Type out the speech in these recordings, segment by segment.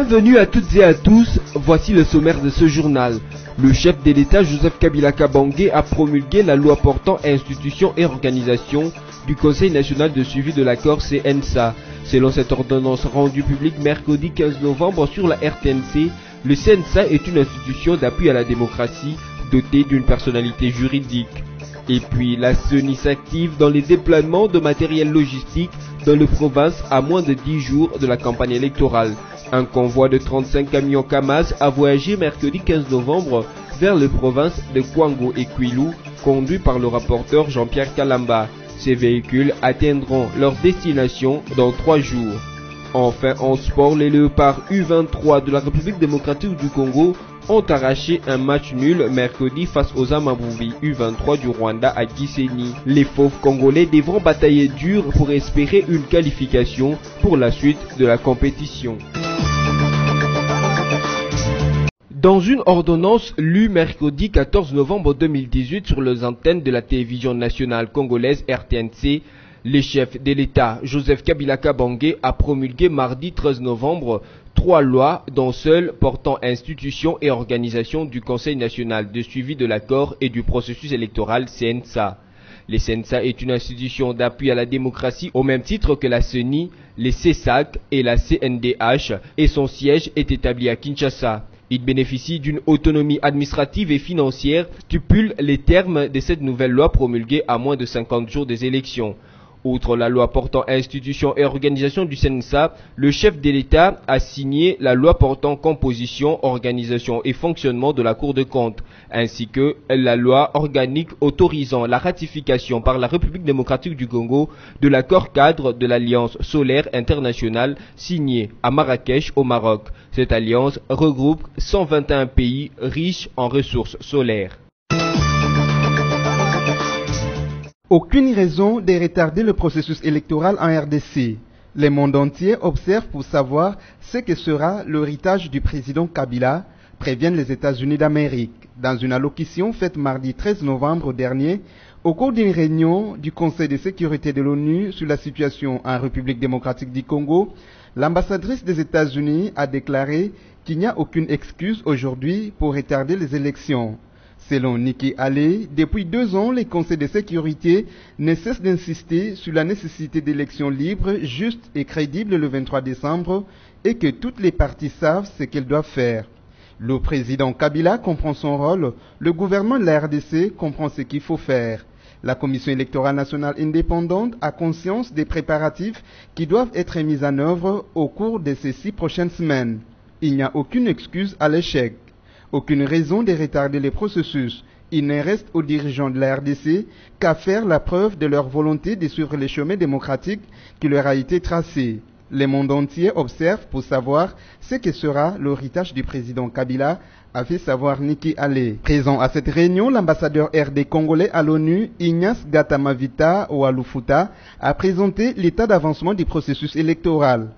Bienvenue à toutes et à tous, voici le sommaire de ce journal. Le chef de l'État Joseph Kabila Kabange a promulgué la loi portant institution et organisation du Conseil national de suivi de l'accord CNSA. Selon cette ordonnance rendue publique mercredi 15 novembre sur la RTNC, le CNSA est une institution d'appui à la démocratie dotée d'une personnalité juridique. Et puis, la CENI s'active dans les déploiements de matériel logistique dans les provinces à moins de 10 jours de la campagne électorale. Un convoi de 35 camions Kamaz a voyagé mercredi 15 novembre vers les provinces de Kwango et Kwilu, conduit par le rapporteur Jean-Pierre Kalamba. Ces véhicules atteindront leur destination dans 3 jours. Enfin, en sport, les Léopards U23 de la République démocratique du Congo ont arraché un match nul mercredi face aux Amavubi U23 du Rwanda à Gisenyi. Les fauves congolais devront batailler dur pour espérer une qualification pour la suite de la compétition. Dans une ordonnance lue mercredi 14 novembre 2018 sur les antennes de la télévision nationale congolaise RTNC, le chef de l'État Joseph Kabila Kabange a promulgué mardi 13 novembre 3 lois, dont seule portant institution et organisation du Conseil national de suivi de l'accord et du processus électoral CNSA. Le CNSA est une institution d'appui à la démocratie au même titre que la CENI, les CESAC et la CNDH, et son siège est établi à Kinshasa. Il bénéficie d'une autonomie administrative et financière, stipule les termes de cette nouvelle loi promulguée à moins de 50 jours des élections. Outre la loi portant institution et organisation du CNSA, le chef de l'État a signé la loi portant composition, organisation et fonctionnement de la Cour des comptes, ainsi que la loi organique autorisant la ratification par la République démocratique du Congo de l'accord cadre de l'Alliance solaire internationale signé à Marrakech au Maroc. Cette alliance regroupe 121 pays riches en ressources solaires. Aucune raison de retarder le processus électoral en RDC. Le monde entier observe pour savoir ce que sera l'héritage du président Kabila, préviennent les États-Unis d'Amérique. Dans une allocution faite mardi 13 novembre dernier, au cours d'une réunion du Conseil de sécurité de l'ONU sur la situation en République démocratique du Congo, l'ambassadrice des États-Unis a déclaré qu'il n'y a aucune excuse aujourd'hui pour retarder les élections. Selon Nikki Haley, depuis 2 ans, les conseils de sécurité ne cessent d'insister sur la nécessité d'élections libres, justes et crédibles le 23 décembre et que toutes les parties savent ce qu'elles doivent faire. Le président Kabila comprend son rôle, le gouvernement de la RDC comprend ce qu'il faut faire. La Commission électorale nationale indépendante a conscience des préparatifs qui doivent être mis en œuvre au cours de ces 6 prochaines semaines. Il n'y a aucune excuse à l'échec. Aucune raison de retarder les processus. Il ne reste aux dirigeants de la RDC qu'à faire la preuve de leur volonté de suivre le chemin démocratique qui leur a été tracé. Le monde entier observe pour savoir ce que sera l'héritage du président Kabila, a fait savoir Nikki Haley. Présent à cette réunion, l'ambassadeur RD congolais à l'ONU, Ignace Gatamavita Oualufuta, a présenté l'état d'avancement du processus électoral.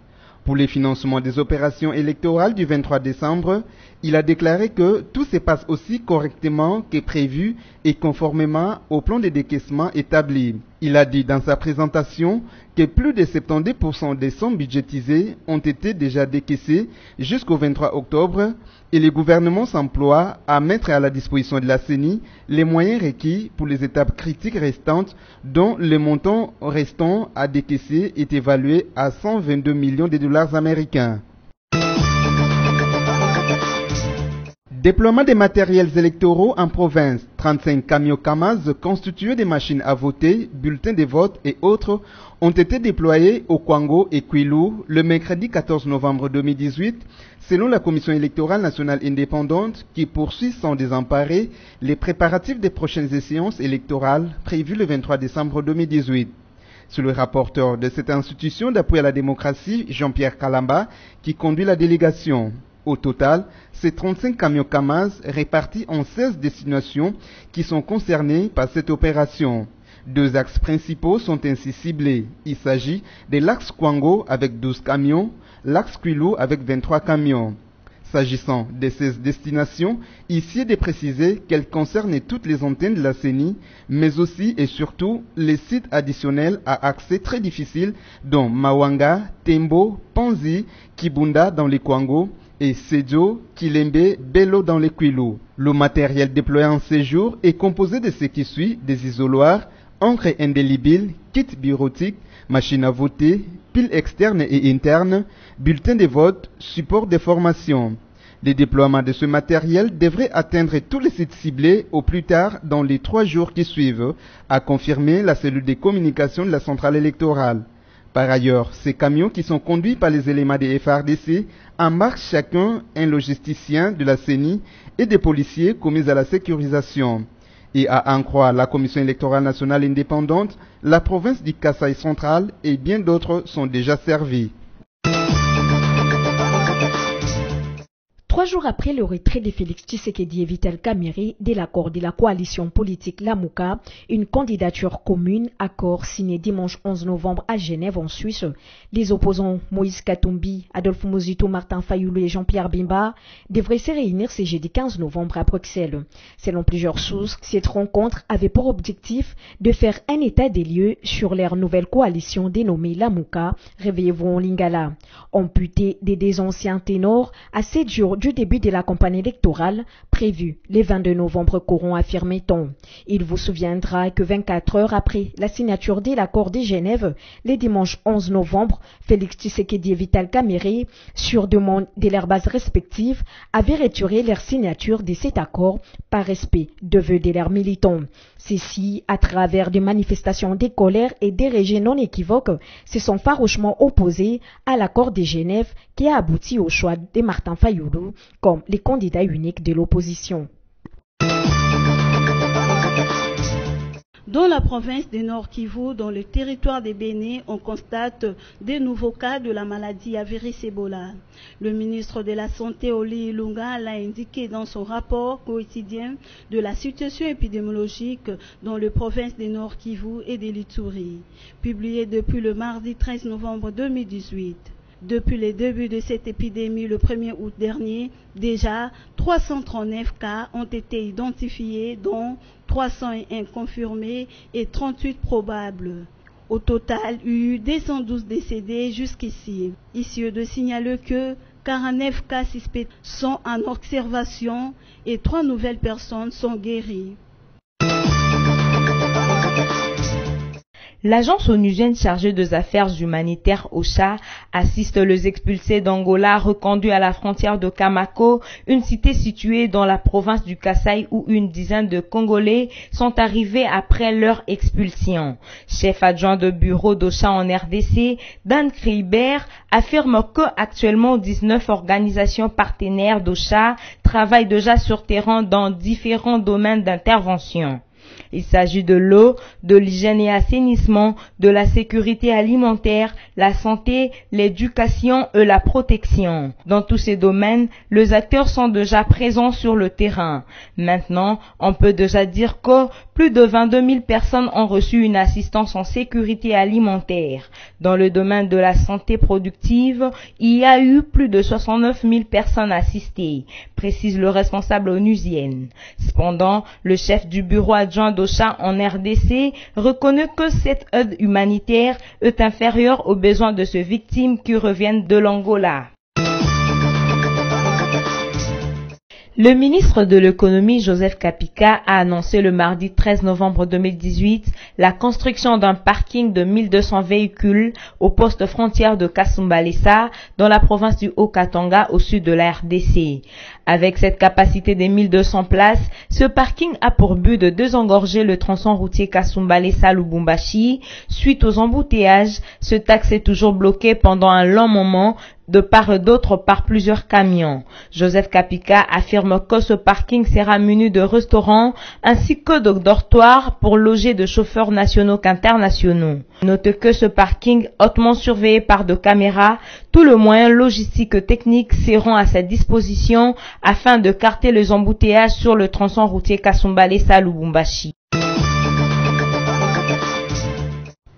Pour le financement des opérations électorales du 23 décembre, il a déclaré que tout se passe aussi correctement que prévu et conformément au plan de décaissement établi. Il a dit dans sa présentation que plus de 70% des sommes budgétisées ont été déjà décaissées jusqu'au 23 octobre et le gouvernement s'emploie à mettre à la disposition de la CENI les moyens requis pour les étapes critiques restantes dont le montant restant à décaisser est évalué à 122 millions de dollars américains. Déploiement des matériels électoraux en province. 35 camions Kamaz constitués de machines à voter, bulletins de vote et autres ont été déployés au Kwango et Kwilu le mercredi 14 novembre 2018, selon la Commission électorale nationale indépendante qui poursuit sans désemparer les préparatifs des prochaines échéances électorales prévues le 23 décembre 2018. C'est le rapporteur de cette institution d'appui à la démocratie, Jean-Pierre Kalamba, qui conduit la délégation. Au total, c'est 35 camions Kamaz répartis en 16 destinations qui sont concernés par cette opération. 2 axes principaux sont ainsi ciblés. Il s'agit de l'axe Kwango avec 12 camions, l'axe Kwilu avec 23 camions. S'agissant de ces destinations, ici est de préciser qu'elles concernent toutes les antennes de la CENI, mais aussi et surtout les sites additionnels à accès très difficile dont Mawanga, Tembo, Panzi, Kibunda dans les Kwango et Sejo, Kilembe, Bello dans les Kwilu. Le matériel déployé en séjour est composé de ce qui suit: des isoloirs, encre indélébile, kit bureautique, machine à voter, piles externes et internes, bulletins de vote, support de formation. Le déploiement de ce matériel devrait atteindre tous les sites ciblés au plus tard dans les 3 jours qui suivent, a confirmé la cellule de communication de la centrale électorale. Par ailleurs, ces camions qui sont conduits par les éléments des FARDC embarquent chacun un logisticien de la CENI et des policiers commis à la sécurisation. Et à en croire la Commission électorale nationale indépendante, la province du Kasaï central et bien d'autres sont déjà servis. 3 jours après le retrait de Félix Tshisekedi et Vital Kamerhe de l'accord de la coalition politique Lamuka, une candidature commune, accord signé dimanche 11 novembre à Genève en Suisse, les opposants Moïse Katumbi, Adolphe Muzito, Martin Fayoulou et Jean-Pierre Bemba devraient se réunir ce jeudi 15 novembre à Bruxelles. Selon plusieurs sources, cette rencontre avait pour objectif de faire un état des lieux sur leur nouvelle coalition dénommée Lamuka, Réveillez-vous en Lingala. Amputée des 2 anciens ténors à 7 jours du début de la campagne électorale prévue le 22 novembre courant, affirmait-on. Il vous souviendra que 24 heures après la signature de l'accord de Genève, le dimanche 11 novembre, Félix Tshisekedi et Vital Kamerhe, sur demande de leurs bases respectives, avaient retiré leur signature de cet accord par respect de vœux de leurs militants. Ceux-ci, à travers des manifestations de colère et des rejets non équivoques, se sont farouchement opposés à l'accord de Genève qui a abouti au choix de Martin Fayoulou comme les candidats uniques de l'opposition. Dans la province du Nord Kivu, dans le territoire des Bénin, on constate de nouveaux cas de la maladie à virus Ebola. Le ministre de la Santé, Oli Ilunga, l'a indiqué dans son rapport quotidien de la situation épidémiologique dans les provinces du Nord Kivu et de l'Ituri, publié depuis le mardi 13 novembre 2018. Depuis le début de cette épidémie le 1er août dernier, déjà 339 cas ont été identifiés, dont 301 confirmés et 38 probables. Au total, il y a eu 212 décédés jusqu'ici. Ici, de signaler que 49 cas suspects sont en observation et 3 nouvelles personnes sont guéries. L'agence onusienne chargée des affaires humanitaires OCHA assiste les expulsés d'Angola reconduits à la frontière de Kamako, une cité située dans la province du Kasaï où une dizaine de Congolais sont arrivés après leur expulsion. Chef adjoint de bureau d'OCHA en RDC, Dan Kreibert, affirme que actuellement 19 organisations partenaires d'OCHA travaillent déjà sur terrain dans différents domaines d'intervention. Il s'agit de l'eau, de l'hygiène et assainissement, de la sécurité alimentaire, la santé, l'éducation et la protection. Dans tous ces domaines, les acteurs sont déjà présents sur le terrain. Maintenant, on peut déjà dire que plus de 22 000 personnes ont reçu une assistance en sécurité alimentaire. Dans le domaine de la santé productive, il y a eu plus de 69 000 personnes assistées, précise le responsable onusien. Cependant, le chef du bureau adjoint d'OCHA en RDC reconnaît que cette aide humanitaire est inférieure aux besoins de ces victimes qui reviennent de l'Angola. Le ministre de l'économie Joseph Kapika a annoncé le mardi 13 novembre 2018 la construction d'un parking de 1200 véhicules au poste frontière de Kasumbalesa dans la province du Haut-Katanga au sud de la RDC. Avec cette capacité de 1200 places, ce parking a pour but de désengorger le tronçon routier Kasumbalesa-Lubumbashi. Suite aux embouteillages, ce axe est toujours bloqué pendant un long moment de part et d'autre par plusieurs camions. Joseph Kapika affirme que ce parking sera muni de restaurants ainsi que de dortoirs pour loger de chauffeurs nationaux qu'internationaux. Note que ce parking, hautement surveillé par de caméras, tous les moyens logistiques et techniques seront à sa disposition afin de carter les embouteillages sur le tronçon routier Kasumbalesa-Lubumbashi.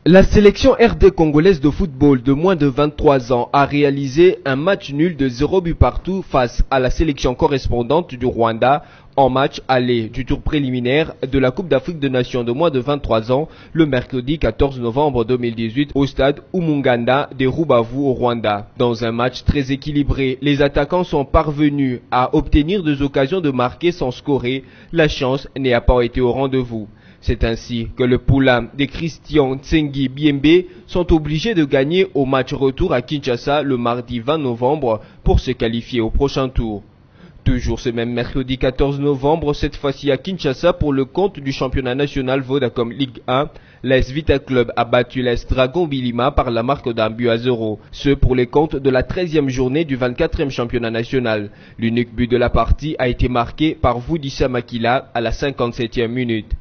La sélection RD congolaise de football de moins de 23 ans a réalisé un match nul de 0 but partout face à la sélection correspondante du Rwanda en match aller du tour préliminaire de la Coupe d'Afrique des Nations de moins de 23 ans le mercredi 14 novembre 2018 au stade Umunganda de Rubavu au Rwanda. Dans un match très équilibré, les attaquants sont parvenus à obtenir des occasions de marquer sans scorer. La chance n'a pas été au rendez-vous. C'est ainsi que le Poulain des Christian Tsengi Biembe sont obligés de gagner au match retour à Kinshasa le mardi 20 novembre pour se qualifier au prochain tour. Toujours ce même mercredi 14 novembre, cette fois-ci à Kinshasa pour le compte du championnat national Vodacom Ligue 1, l'AS Vita Club a battu l'AS Dragon Bilima par la marque d'un but à 0. Ce pour les comptes de la 13e journée du 24e championnat national. L'unique but de la partie a été marqué par Voudissa Makila à la 57e minute.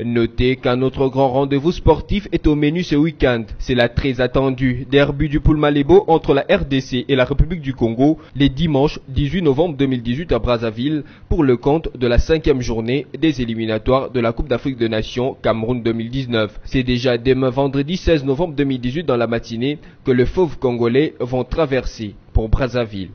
Notez qu'un autre grand rendez-vous sportif est au menu ce week-end. C'est la très attendue derby du Poulmalebo entre la RDC et la République du Congo les dimanches 18 novembre 2018 à Brazzaville pour le compte de la 5e journée des éliminatoires de la Coupe d'Afrique des Nations Cameroun 2019. C'est déjà demain vendredi 16 novembre 2018 dans la matinée que les fauves congolais vont traverser pour Brazzaville.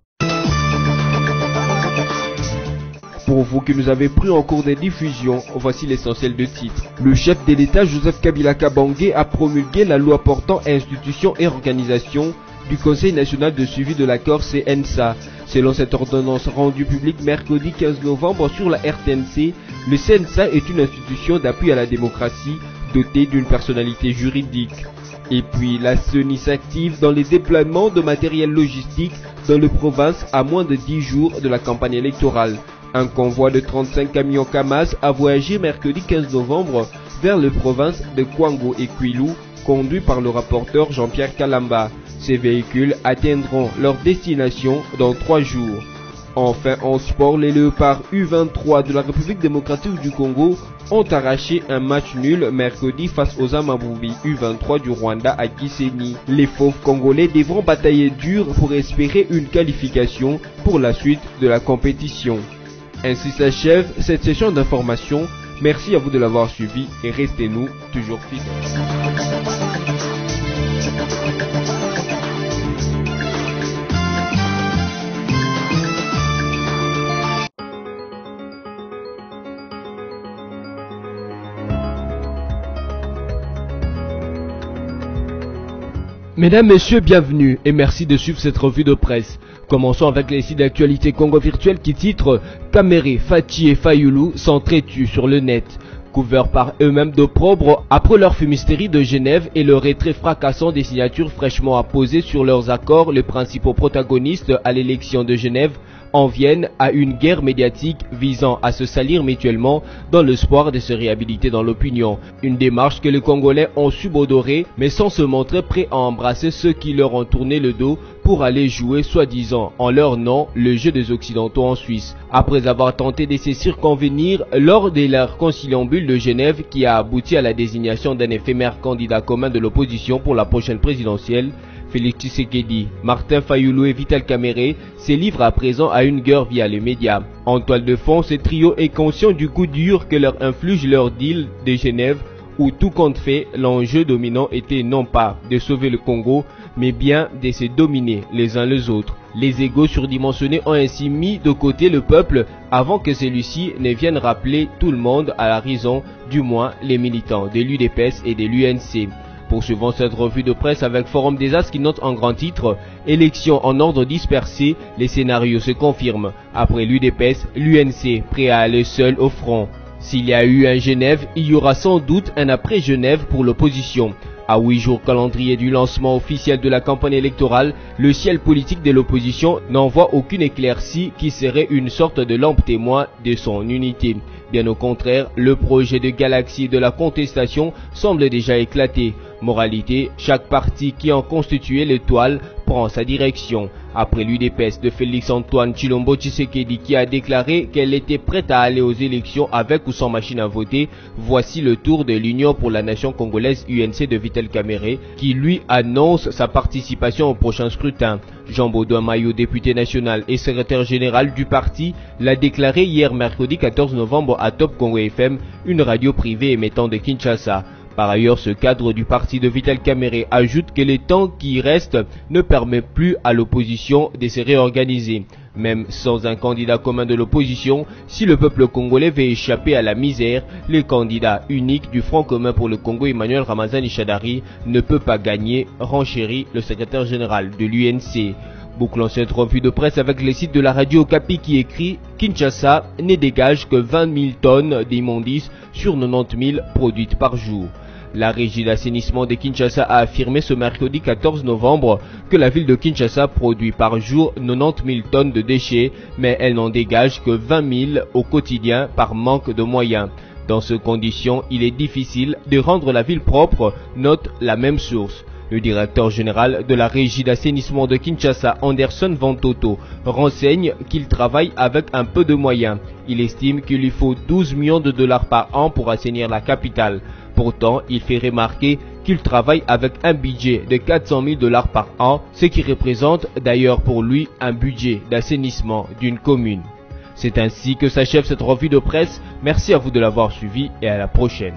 Pour vous qui nous avez pris en cours des diffusions, voici l'essentiel de titres. Le chef de l'État Joseph Kabila Kabange a promulgué la loi portant institution et organisation du Conseil national de suivi de l'accord CNSA. Selon cette ordonnance rendue publique mercredi 15 novembre sur la RTNC, le CNSA est une institution d'appui à la démocratie dotée d'une personnalité juridique. Et puis la CENI s'active dans les déploiements de matériel logistique dans les provinces à moins de 10 jours de la campagne électorale. Un convoi de 35 camions Kamaz a voyagé mercredi 15 novembre vers les provinces de Kwango et Kwilu, conduit par le rapporteur Jean-Pierre Kalamba. Ces véhicules atteindront leur destination dans 3 jours. Enfin, en sport, les Léopards U23 de la République démocratique du Congo ont arraché un match nul mercredi face aux Amavubi U23 du Rwanda à Gisenyi. Les fauves congolais devront batailler dur pour espérer une qualification pour la suite de la compétition. Ainsi s'achève cette session d'information. Merci à vous de l'avoir suivi et restez-nous toujours fidèles. Mesdames, Messieurs, bienvenue et merci de suivre cette revue de presse. Commençons avec les sites d'actualité Congo Virtuel qui titrent Kamere, Fati et Fayulu s'entretuent sur le net. Couverts par eux-mêmes d'opprobre après leur fumisterie de Genève et le retrait fracassant des signatures fraîchement apposées sur leurs accords, les principaux protagonistes à l'élection de Genève en viennent à une guerre médiatique visant à se salir mutuellement dans l'espoir de se réhabiliter dans l'opinion. Une démarche que les Congolais ont subodorée mais sans se montrer prêts à embrasser ceux qui leur ont tourné le dos pour aller jouer soi-disant en leur nom le jeu des Occidentaux en Suisse. Après avoir tenté de se circonvenir lors de leur conciliambule de Genève qui a abouti à la désignation d'un éphémère candidat commun de l'opposition pour la prochaine présidentielle, Félix Tshisekedi, Martin Fayulu et Vital Kamerhe se livrent à présent à une guerre via les médias. En toile de fond, ce trio est conscient du coup dur que leur inflige leur deal de Genève où tout compte fait, l'enjeu dominant était non pas de sauver le Congo, mais bien de se dominer les uns les autres. Les égos surdimensionnés ont ainsi mis de côté le peuple avant que celui-ci ne vienne rappeler tout le monde à la raison, du moins les militants de l'UDPS et de l'UNC. Poursuivons cette revue de presse avec Forum des As qui note en grand titre « Élections en ordre dispersé, les scénarios se confirment. Après l'UDPS, l'UNC prêt à aller seul au front. S'il y a eu un Genève, il y aura sans doute un après Genève pour l'opposition. À 8 jours calendrier du lancement officiel de la campagne électorale, le ciel politique de l'opposition n'envoie aucune éclaircie qui serait une sorte de lampe témoin de son unité. Bien au contraire, le projet de galaxie de la contestation semble déjà éclater. Moralité, chaque parti qui en constituait l'étoile prend sa direction. Après l'UDPS de Félix-Antoine Tshilombo Tshisekedi qui a déclaré qu'elle était prête à aller aux élections avec ou sans machine à voter, voici le tour de l'Union pour la nation congolaise UNC de Vital Kamerhe qui lui annonce sa participation au prochain scrutin. Jean Baudouin Maillot, député national et secrétaire général du parti, l'a déclaré hier mercredi 14 novembre à Top Congo FM, une radio privée émettant de Kinshasa. Par ailleurs, ce cadre du parti de Vital Kamerhe ajoute que les temps qui restent ne permettent plus à l'opposition de se réorganiser. Même sans un candidat commun de l'opposition, si le peuple congolais veut échapper à la misère, le candidat unique du Front commun pour le Congo, Emmanuel Ramazani Shadari, ne peut pas gagner, renchérit le secrétaire général de l'UNC. Bouclons cette revue de presse avec les sites de la radio Okapi qui écrit « Kinshasa ne dégage que 20 000 tonnes d'immondices sur 90 000 produites par jour ». La régie d'assainissement de Kinshasa a affirmé ce mercredi 14 novembre que la ville de Kinshasa produit par jour 90 000 tonnes de déchets, mais elle n'en dégage que 20 000 au quotidien par manque de moyens. Dans ces conditions, il est difficile de rendre la ville propre, note la même source. Le directeur général de la régie d'assainissement de Kinshasa, Anderson Vantoto, renseigne qu'il travaille avec un peu de moyens. Il estime qu'il lui faut 12 millions de dollars par an pour assainir la capitale. Pourtant, il fait remarquer qu'il travaille avec un budget de 400 000 dollars par an, ce qui représente d'ailleurs pour lui un budget d'assainissement d'une commune. C'est ainsi que s'achève cette revue de presse. Merci à vous de l'avoir suivi et à la prochaine.